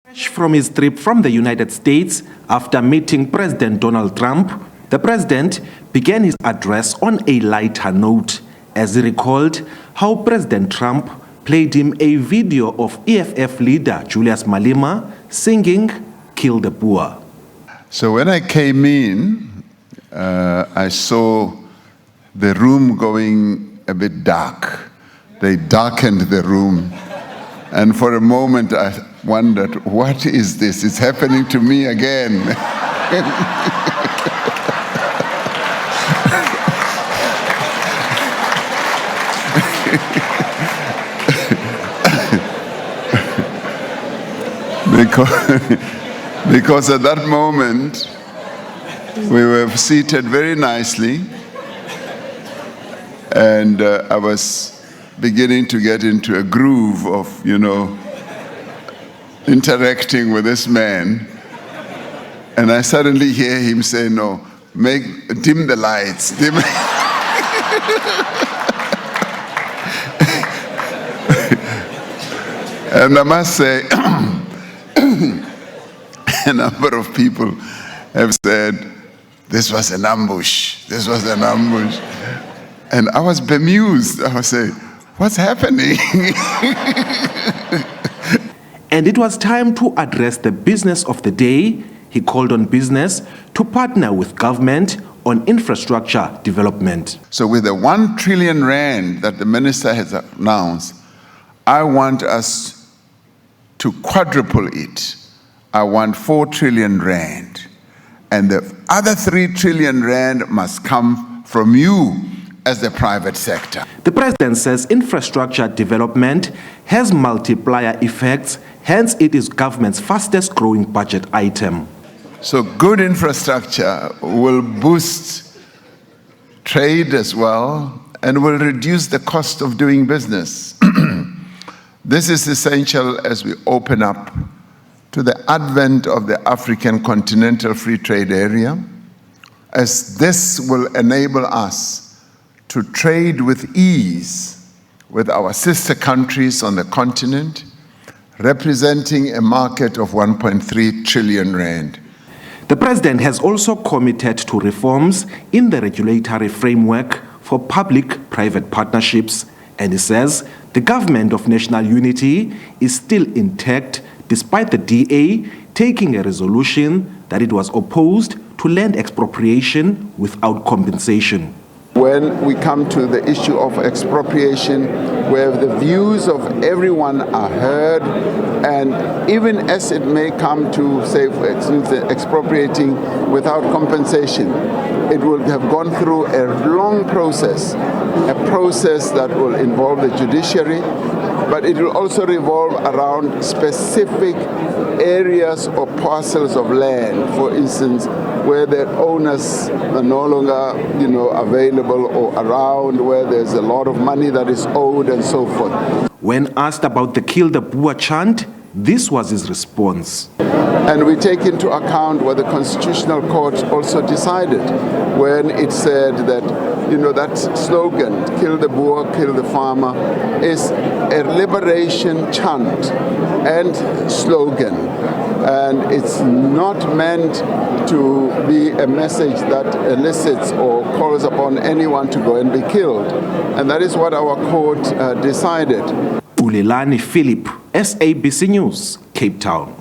Fresh from his trip from the United States after meeting President Donald Trump, the president began his address on a lighter note as he recalled how President Trump played him a video of EFF leader Julius Malema singing "Kill the Poor." So when I came in, I saw the room going a bit dark. They darkened the room. And for a moment I wondered, what is this? It's happening to me again. Because at that moment, we were seated very nicely, and I was beginning to get into a groove of, interacting with this man. And I suddenly hear him say, "No, dim the lights, dim." And I must say, a number of people have said, this was an ambush, this was an ambush. And I was bemused. I was saying, what's happening? And it was time to address the business of the day. He called on business to partner with government on infrastructure development. So with the 1 trillion rand that the minister has announced, I want us to quadruple it. I want 4 trillion rand. And the other 3 trillion rand must come from you as the private sector. The president says infrastructure development has multiplier effects, hence it is government's fastest growing budget item. So good infrastructure will boost trade as well and will reduce the cost of doing business. This is essential as we open up to the advent of the African Continental Free Trade Area, as this will enable us to trade with ease with our sister countries on the continent, representing a market of 1.3 trillion rand. The president has also committed to reforms in the regulatory framework for public-private partnerships, and he says the government of national unity is still intact despite the DA taking a resolution that it was opposed to land expropriation without compensation. When we come to the issue of expropriation, where the views of everyone are heard, and even as it may come to, say, for instance, expropriating without compensation, it will have gone through a long process, a process that will involve the judiciary, but it will also revolve around specific areas or parcels of land, for instance, where the owners are no longer, available or around, where there's a lot of money that is owed and so forth. When asked about the "Kill the Poor" chant, this was his response. And we take into account what the Constitutional Court also decided when it said that, that slogan, "Kill the Boer, kill the farmer," is a liberation chant and slogan. And it's not meant to be a message that elicits or calls upon anyone to go and be killed. And that is what our court decided. Ulelani Philip, SABC News, Cape Town.